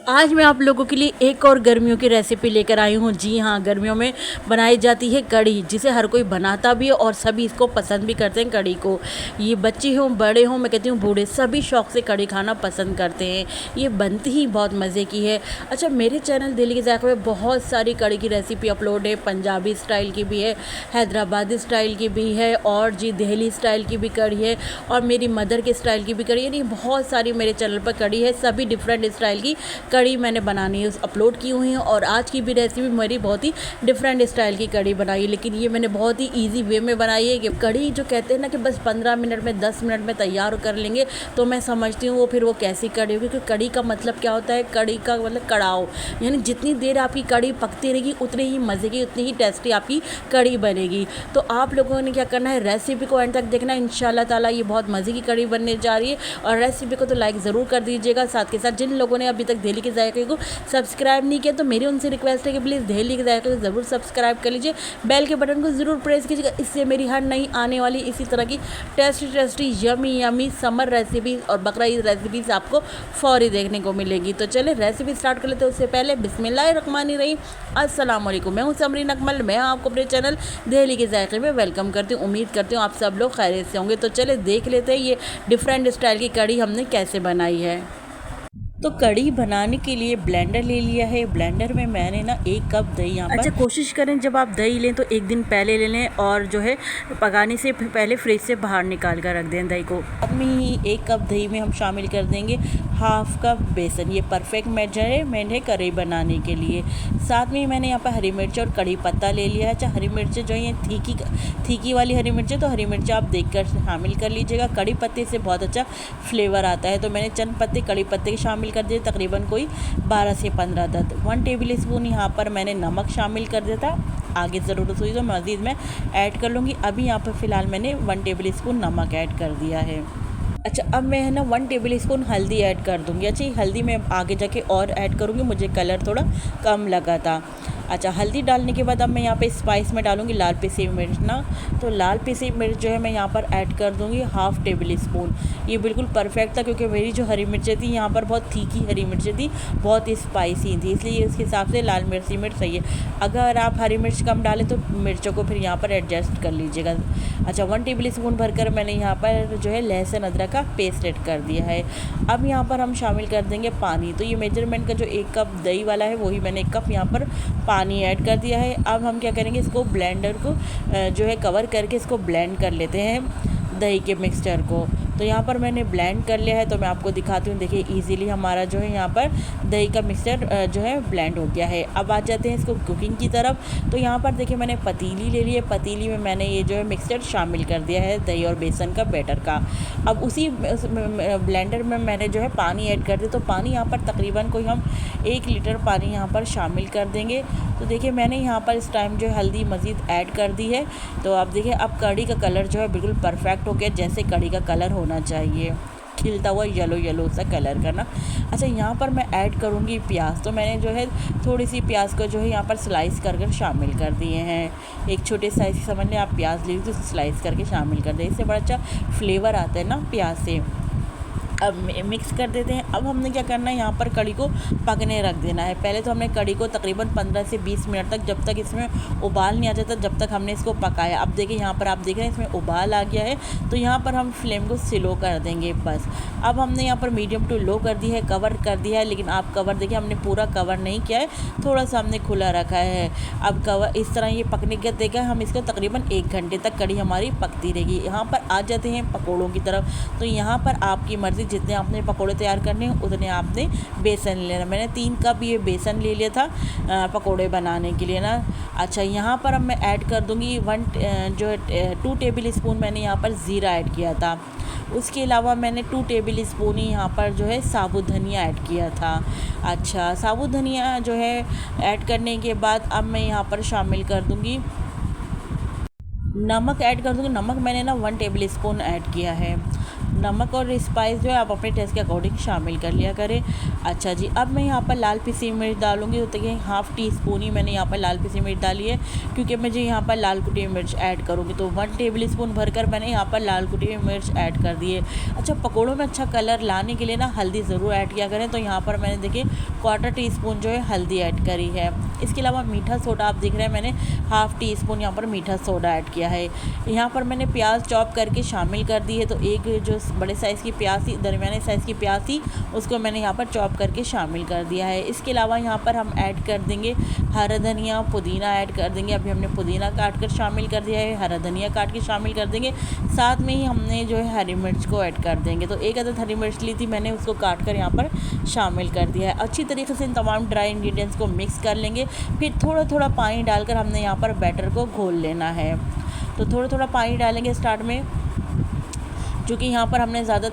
आज मैं आप लोगों के लिए एक और गर्मियों की रेसिपी लेकर आई हूँ। जी हाँ, गर्मियों में बनाई जाती है कढ़ी, जिसे हर कोई बनाता भी है और सभी इसको पसंद भी करते हैं कढ़ी को। ये बच्चे हों बड़े हों, मैं कहती हूँ बूढ़े, सभी शौक़ से कढ़ी खाना पसंद करते हैं। ये बनती ही बहुत मज़े की है। अच्छा, मेरे चैनल दिल्ली के ज़ायक़े में बहुत सारी कढ़ी की रेसिपी अपलोड है। पंजाबी स्टाइल की भी है, हैदराबादी स्टाइल की भी है, और जी दिल्ली स्टाइल की भी कढ़ी है, और मेरी मदर के स्टाइल की भी कढ़ी है। यानी बहुत सारी मेरे चैनल पर कढ़ी है, सभी डिफरेंट स्टाइल की कढ़ी मैंने बनानी है, अपलोड की हुई है। और आज की भी रेसिपी मेरी बहुत ही डिफरेंट स्टाइल की कढ़ी बनाई है, लेकिन ये मैंने बहुत ही इजी वे में बनाई है। कि कढ़ी जो कहते हैं ना कि बस 15 मिनट में 10 मिनट में तैयार कर लेंगे, तो मैं समझती हूँ वो कैसी कढ़ी होगी। क्योंकि कढ़ी का मतलब क्या होता है? कढ़ी का मतलब कड़ाव, यानी जितनी देर आपकी कढ़ी पकती रहेगी उतनी ही मज़े की, उतनी ही टेस्टी आपकी कढ़ी बनेगी। तो आप लोगों ने क्या करना है, रेसिपी को एंड तक देखना। इंशाल्लाह ताला ये बहुत मज़े की कढ़ी बनने जा रही है। और रेसिपी को तो लाइक ज़रूर कर दीजिएगा। साथ के साथ जिन लोगों ने अभी तक दिल्ली के ज़ायक़े को सब्सक्राइब नहीं किया, तो मेरी उनसे रिक्वेस्ट है कि प्लीज़ दिल्ली के ज़ायक़े को ज़रूर सब्सक्राइब कर लीजिए, बेल के बटन को ज़रूर प्रेस कीजिएगा। इससे मेरी हर नई आने वाली इसी तरह की tasty yummy yummy summer recipes और बकरा ईद रेसिपीज़ आपको फौरी देखने को मिलेगी। तो चले रेसिपी स्टार्ट कर लेते हैं। उससे पहले बिस्मिल्लाहिर्रहमानिर्रहीम, अस्सलाम वालेकुम। मैं हूँ समरीन अकमल, मैं आपको अपने चैनल दिल्ली के ज़ायक़े में वेलकम करती हूँ। उम्मीद करती हूँ आप सब लोग खैरियत से होंगे। तो चले देख लेते हैं ये डिफरेंट स्टाइल की कढ़ी हमने कैसे बनाई है। तो कढ़ी बनाने के लिए ब्लेंडर ले लिया है। ब्लेंडर में मैंने ना 1 कप दही यहाँ पर, अच्छा कोशिश करें जब आप दही लें तो 1 दिन पहले ले लें, और जो है पकाने से पहले फ्रिज से बाहर निकाल कर रख दें दही को। अब में ही 1 कप दही में हम शामिल कर देंगे हाफ कप बेसन। ये परफेक्ट मेजरमेंट है कढ़ी बनाने के लिए। साथ में मैंने यहाँ पर हरी मिर्च और कढ़ी पत्ता ले लिया है। अच्छा, हरी मिर्च जो है ये तीखी वाली हरी मिर्च है, तो हरी मिर्च आप देखकर शामिल कर लीजिएगा। कढ़ी पत्ते से बहुत अच्छा फ्लेवर आता है, तो मैंने चंद पत्ते कढ़ी पत्ते के शामिल कर दिए, तकरीबन कोई 12 से 15 तक। 1 टेबल स्पून यहाँ पर मैंने नमक शामिल कर दिया था। आगे ज़रूरत हुई तो मज़ीद मैं ऐड कर लूँगी। अभी यहाँ पर फ़िलहाल मैंने 1 टेबल स्पून नमक ऐड कर दिया है। अच्छा, अब मैं है ना 1 टेबल स्पून हल्दी ऐड कर दूँगी। अच्छा, हल्दी मैं आगे जाके और ऐड करूँगी, मुझे कलर थोड़ा कम लगा था। अच्छा, हल्दी डालने के बाद अब मैं यहाँ पे स्पाइस में डालूँगी लाल पिसी मिर्च ना, तो लाल पिसी मिर्च जो है मैं यहाँ पर ऐड कर दूँगी हाफ़ टेबल स्पून। ये बिल्कुल परफेक्ट था, क्योंकि मेरी जो हरी मिर्चें थी यहाँ पर बहुत तीखी हरी मिर्चें थी, बहुत स्पाइसी थी, इसलिए इसके हिसाब से लाल मिर्ची मिर्च सही है। अगर आप हरी मिर्च कम डालें तो मिर्चों को फिर यहाँ पर एडजस्ट कर लीजिएगा। अच्छा, 1 टेबल स्पून भरकर मैंने यहाँ पर जो है लहसुन अदरक का पेस्ट ऐड कर दिया है। अब यहाँ पर हम शामिल कर देंगे पानी। तो ये मेजरमेंट का जो 1 कप दही वाला है, वही मैंने 1 कप यहाँ पर पानी ऐड कर दिया है। अब हम क्या करेंगे, इसको ब्लेंडर को जो है कवर करके इसको ब्लेंड कर लेते हैं दही के मिक्सचर को। तो यहाँ पर मैंने ब्लेंड कर लिया है, तो मैं आपको दिखाती हूँ। देखिए इजीली हमारा जो है यहाँ पर दही का मिक्सचर जो है ब्लेंड हो गया है। अब आ जाते हैं इसको कुकिंग की तरफ। तो यहाँ पर देखिए मैंने पतीली ले ली है, पतीली में मैंने ये जो है मिक्सचर शामिल कर दिया है दही और बेसन का बैटर का। अब उसी ब्लेंडर में मैंने जो है पानी ऐड कर दिया। तो पानी यहाँ पर तकरीबन कोई हम 1 लीटर पानी यहाँ पर शामिल कर देंगे। तो देखिए मैंने यहाँ पर इस टाइम जो है हल्दी मज़ीद ऐड कर दी है। तो अब देखिए अब कढ़ी का कलर जो है बिल्कुल परफेक्ट हो गया, जैसे कढ़ी का कलर होना चाहिए, खिलता हुआ येलो सा कलर करना। अच्छा, यहाँ पर मैं ऐड करूँगी प्याज। तो मैंने जो है थोड़ी सी प्याज को जो है यहाँ पर स्लाइस कर शामिल कर दिए हैं। एक छोटे साइज़ समझ लें आप प्याज लीजिए, तो स्लाइस करके शामिल कर दें, इससे बड़ा अच्छा फ्लेवर आता है ना प्याज से। अब मिक्स कर देते हैं। अब हमने क्या करना है, यहाँ पर कढ़ी को पकने रख देना है। पहले तो हमने कढ़ी को तकरीबन 15 से 20 मिनट तक, जब तक इसमें उबाल नहीं आ जाता, जब तक हमने इसको पकाया। अब देखिए यहाँ पर आप देख रहे हैं इसमें उबाल आ गया है, तो यहाँ पर हम फ्लेम को स्लो कर देंगे बस। अब हमने यहाँ पर मीडियम टू लो कर दी है, कवर कर दिया है, लेकिन आप कवर देखिए हमने पूरा कवर नहीं किया है, थोड़ा सा हमने खुला रखा है। अब कवर इस तरह ये पकने के देगा, हम इसको तकरीबन 1 घंटे तक कढ़ी हमारी पकती रहेगी। यहाँ पर आ जाते हैं पकौड़ों की तरफ। तो यहाँ पर आपकी मर्ज़ी, जितने आपने पकोड़े तैयार करने हैं उतने आपने बेसन लेना। मैंने 3 कप ये बेसन ले लिया था पकोड़े बनाने के लिए ना। अच्छा, यहाँ पर अब मैं ऐड कर दूँगी 2 टेबल स्पून मैंने यहाँ पर ज़ीरा ऐड किया था। उसके अलावा मैंने 2 टेबल स्पून ही यहाँ पर जो है साबुत धनिया ऐड किया था। अच्छा, साबुत धनिया जो है ऐड करने के बाद अब मैं यहाँ पर शामिल कर दूँगी नमक ऐड कर दूँगी। नमक मैंने ना 1 टेबल स्पून ऐड किया है। नमक और स्पाइस जो है आप अपने टेस्ट के अकॉर्डिंग शामिल कर लिया करें। अच्छा जी, अब मैं यहाँ पर लाल पिसी मिर्च डालूँगी। तो देखिए हाफ़ टी स्पून ही मैंने यहाँ पर लाल पिसी मिर्च डाली है, क्योंकि मुझे यहाँ पर लाल कुटी हुई मिर्च ऐड करूँगी। तो 1 टेबल स्पून भरकर मैंने यहाँ पर लाल कुटी हुई मिर्च ऐड कर दी है। अच्छा, पकौड़ों में अच्छा कलर लाने के लिए ना हल्दी ज़रूर ऐड किया करें। तो यहाँ पर मैंने देखिए 1/4 टीस्पून जो है हल्दी ऐड करी है। इसके अलावा मीठा सोडा आप देख रहे हैं, मैंने हाफ़ टी स्पून यहाँ पर मीठा सोडा ऐड किया है। यहाँ पर मैंने प्याज चॉप करके शामिल कर दी है। तो एक जो बड़े साइज़ की प्याज थी, दरमियाने साइज़ की प्याज थी, उसको मैंने यहाँ पर चॉप करके शामिल कर दिया है। इसके अलावा यहाँ पर हम ऐड कर देंगे हरा धनिया, पुदीना ऐड कर देंगे। अभी हमने पुदीना काट कर शामिल कर दिया है, हरा धनिया काट के शामिल कर देंगे। साथ में ही हमने जो है हरी मिर्च को ऐड कर देंगे। तो एक अदद हरी मिर्च ली थी मैंने, उसको काट कर यहाँ पर शामिल कर दिया है। अच्छी तरीके से इन तमाम ड्राई इंग्रेडिएंट्स को मिक्स कर लेंगे। फिर थोड़ा थोड़ा पानी डालकर हमने यहाँ पर बैटर को घोल लेना है। तो थोड़ा थोड़ा पानी डालेंगे स्टार्ट में, क्योंकि यहाँ पर हमने ज़्यादा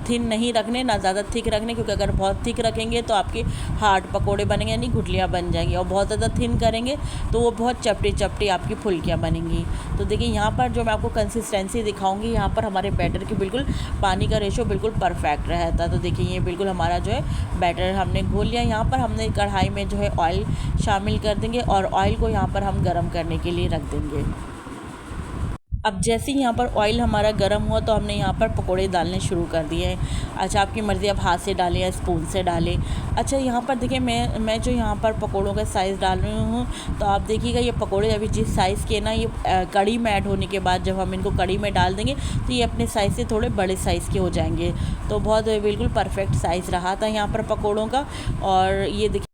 थिन नहीं रखने, ना ज़्यादा थिक रखने, क्योंकि अगर बहुत थिक रखेंगे तो आपके हार्ड पकोड़े बनेंगे, यानी गुठलियाँ बन जाएंगी। और बहुत ज़्यादा थिन करेंगे तो वो बहुत चपटी चपटी आपकी फुल्कियाँ बनेंगी। तो देखिए यहाँ पर जो मैं आपको कंसिस्टेंसी दिखाऊंगी, यहाँ पर हमारे बैटर की बिल्कुल पानी का रेशो बिल्कुल परफेक्ट रहता। तो देखिए ये बिल्कुल हमारा जो है बैटर हमने घोल लिया। यहाँ पर हमने कढ़ाई में जो है ऑयल शामिल कर देंगे और ऑयल को यहाँ पर हम गर्म करने के लिए रख देंगे। अब जैसे ही यहाँ पर ऑयल हमारा गर्म हुआ तो हमने यहाँ पर पकोड़े डालने शुरू कर दिए हैं। अच्छा, आपकी मर्ज़ी, आप हाथ से डालें या स्पून से डालें। अच्छा, यहाँ पर देखिए मैं जो यहाँ पर पकोड़ों का साइज़ डाल रही हूँ, तो आप देखिएगा ये पकोड़े अभी जिस साइज़ के ना, ये कड़ी में ऐड होने के बाद जब हम इनको कड़ी में डाल देंगे तो ये अपने साइज़ से थोड़े बड़े साइज़ के हो जाएंगे। तो बहुत बिल्कुल परफेक्ट साइज़ रहा था यहाँ पर पकोड़ों का। और ये देखिए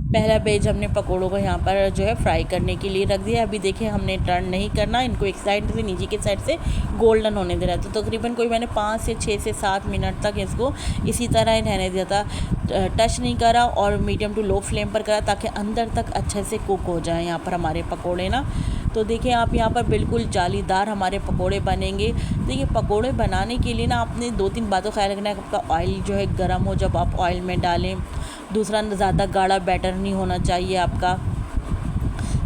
पहला पेज हमने पकोड़ों को यहाँ पर जो है फ्राई करने के लिए रख दिया। अभी देखिए हमने टर्न नहीं करना, इनको एक साइड से नीचे की साइड से गोल्डन होने देना। तो तकरीबन कोई मैंने 5 से 6 से 7 मिनट तक इसको इसी तरह ही रहने दिया था। टच नहीं करा और मीडियम टू लो फ्लेम पर करा, ताकि अंदर तक अच्छे से कुक हो जाए यहाँ पर हमारे पकोड़े ना। तो देखिए आप यहाँ पर बिल्कुल जालीदार हमारे पकोड़े बनेंगे। तो ये पकोड़े बनाने के लिए ना आपने 2-3 बातों का ख्याल रखना है। आपका ऑयल जो है गर्म हो जब आप ऑयल में डालें। दूसरा, ज़्यादा गाढ़ा बैटर नहीं होना चाहिए आपका।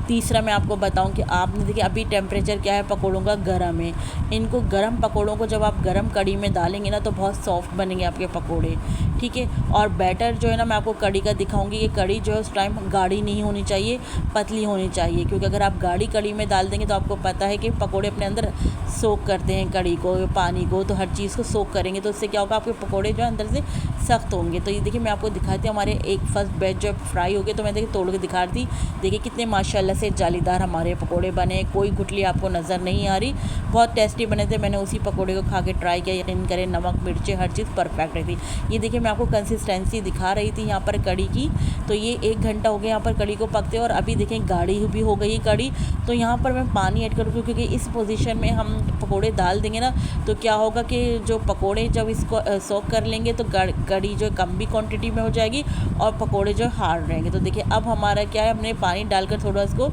तीसरा, मैं आपको बताऊं कि आपने देखिए अभी टेम्परेचर क्या है पकोड़ों का, गर्म है। इनको गर्म पकोड़ों को जब आप गर्म कड़ी में डालेंगे ना तो बहुत सॉफ्ट बनेंगे आपके पकोड़े, ठीक है। और बैटर जो है ना, मैं आपको कड़ी का दिखाऊंगी। ये कड़ी जो है उस टाइम गाढ़ी नहीं होनी चाहिए, पतली होनी चाहिए, क्योंकि अगर आप गाढ़ी कड़ी में डाल देंगे तो आपको पता है कि पकोड़े अपने अंदर सोख करते हैं कड़ी को, पानी को, तो हर चीज़ को सोख करेंगे। तो उससे क्या होगा, आपके पकोड़े जो है अंदर से सख्त होंगे। तो ये देखिए मैं आपको दिखाती हूँ, हमारे एक फर्स्ट बैच जो फ्राई हो गए, तो मैं देखिए तोड़ के दिखा रही थी। देखिए कितने माशाल्लाह से जालीदार हमारे पकोड़े बने, कोई गुठली आपको नज़र नहीं आ रही, बहुत टेस्टी बने थे। मैंने उसी पकोड़े को खा के ट्राई किया, यकीन करें नमक मिर्ची हर चीज़ परफेक्ट रही थी। ये देखिए मैं आपको कंसिस्टेंसी दिखा रही थी यहाँ पर कड़ी की। तो ये 1 घंटा हो गया यहाँ पर कड़ी को पकते, और अभी देखें गाढ़ी भी हो गई कड़ी। तो यहाँ पर मैं पानी ऐड करूँगी, क्योंकि इस पोजीशन में हम पकोड़े डाल देंगे ना तो क्या होगा कि जो पकोड़े जब इसको सोक कर लेंगे तो कड़ी जो कम भी क्वांटिटी में हो जाएगी और पकोड़े जो हार्ड रहेंगे। तो देखिए अब हमारा क्या है, हमने पानी डालकर थोड़ा इसको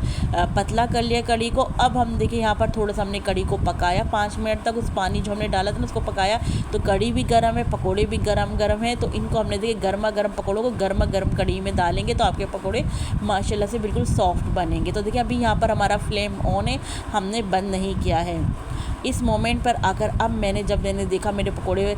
पतला कर लिया कड़ी को। अब हम देखिए यहाँ पर थोड़ा सा हमने कड़ी को पकाया 5 मिनट तक, उस पानी जो हमने डाला था ना उसको पकाया। तो कड़ी भी गर्म है, पकोड़े भी गर्म है। तो इनको हमने देखिए गर्मा गर्म पकोड़ों को गर्मा गर्म कड़ी में डालेंगे तो आपके पकोड़े माशाल्लाह से बिल्कुल सॉफ्ट बनेंगे। तो देखिए अभी यहाँ पर हमारा फ्लेम ऑन है, हमने बंद नहीं किया है। इस मोमेंट पर आकर अब जब मैंने देखा मेरे पकोड़े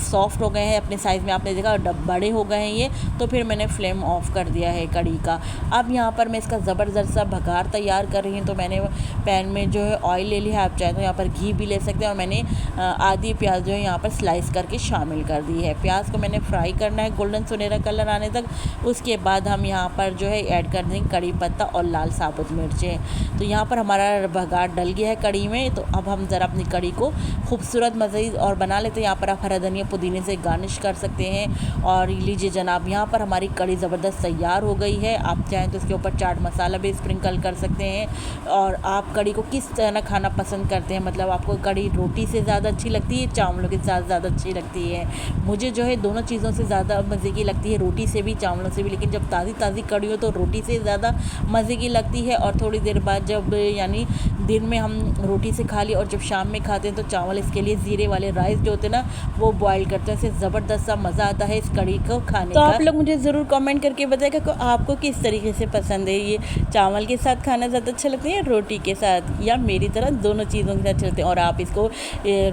सॉफ्ट हो गए हैं अपने साइज़ में, आपने देखा बड़े हो गए हैं ये, तो फिर मैंने फ्लेम ऑफ कर दिया है कड़ी का। अब यहाँ पर मैं इसका ज़बरदस्त सा भगार तैयार कर रही हूँ। तो मैंने पैन में जो है ऑयल ले लिया है, आप चाहें तो यहाँ पर घी भी ले सकते हैं। और मैंने आधी प्याज जो है यहाँ पर स्लाइस करके शामिल कर दी है। प्याज को मैंने फ्राई करना है गोल्डन सुनहरा कलर आने तक। उसके बाद हम यहाँ पर जो है ऐड कर देंगे कड़ी पत्ता और लाल साबुत मिर्चें। तो यहाँ पर हमारा भगार डल गया है कड़ी में। तो अब हम ज़रा अपनी कड़ी को खूबसूरत मज़ीद और बना लेते हैं। यहाँ पर आप हरा धनिया पुदीने से गार्निश कर सकते हैं। और लीजिए जनाब, यहाँ पर हमारी कड़ी ज़बरदस्त तैयार हो गई है। आप चाहें तो इसके ऊपर चाट मसाला भी स्प्रिंकल कर सकते हैं। और आप कड़ी को किस तरह खाना पसंद करते हैं, मतलब आपको कड़ी रोटी से ज़्यादा अच्छी लगती है, चावलों के साथ ज़्यादा अच्छी लगती है? मुझे जो है दोनों चीज़ों से ज़्यादा मज़े की लगती है, रोटी से भी चावलों से भी। लेकिन जब ताज़ी ताज़ी कड़ी हो तो रोटी से ज़्यादा मज़े की लगती है। और थोड़ी देर बाद जब यानी दिन में हम रोटी से खा ली और जब शाम में खाते हैं तो चावल, इसके लिए ज़ीरे वाले राइस जो होते हैं ना वो बॉईल करते हैं, इससे ज़बरदस्त सा मज़ा आता है इस कड़ी को खाने का। तो आप लोग मुझे ज़रूर कमेंट करके बताइएगा कि आपको किस तरीके से पसंद है ये चावल चावल के साथ खाना ज़्यादा अच्छा लगता है या रोटी के साथ, या मेरी तरह दोनों चीज़ों के साथ चलते हैं। और आप इसको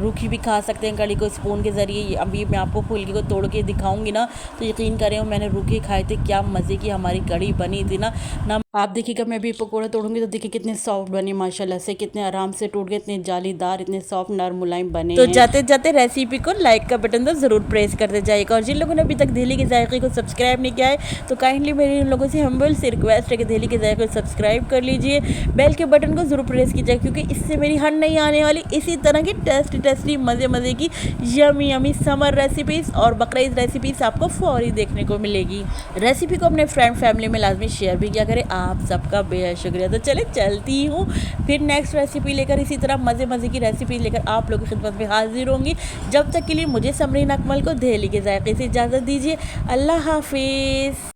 रूखी भी खा सकते हैं कड़ी को स्पून के ज़रिए। अभी मैं आपको फुल्की को तोड़ के दिखाऊंगी ना तो यकीन करें, मैंने रूखे खाए थे, क्या मज़े की हमारी कड़ी बनी थी ना। आप देखिएगा मैं भी पकौड़ा तोड़ूंगी तो देखिए कितने सॉफ्ट बने माशाल्लाह से, कितने आराम से टूट गए, इतने जालीदार, इतने सॉफ्ट नरम मुलायम बने। तो जाते जाते रेसिपी को लाइक का बटन तो ज़रूर प्रेस करते जाइएगा। और जिन लोगों ने अभी तक दिल्ली के जायके को सब्सक्राइब नहीं किया है तो काइंडली मेरी उन लोगों से हम्बल से रिक्वेस्ट है कि दिल्ली के जायके को सब्सक्राइब कर लीजिए, बेल के बटन को ज़रूर प्रेस कीजिए, क्योंकि इससे मेरी हर नहीं आने वाली इसी तरह की टेस्टी मज़े मज़े की यमी समर रेसिपीज़ और बकरीद रेसिपीज़ आपको फौरी देखने को मिलेगी। रेसिपी को अपने फ्रेंड फैमिली में लाजमी शेयर भी किया करें। आप सबका बेहद शुक्रिया। तो चले चलती हूँ, फिर नेक्स्ट रेसिपी लेकर इसी तरह मज़े की रेसिपी लेकर आप लोगों की खिदमत में हाजिर होंगी। जब तक के लिए मुझे समरीन अकमल को दिल्ली के जायके से इजाज़त दीजिए। अल्लाह हाफिज़।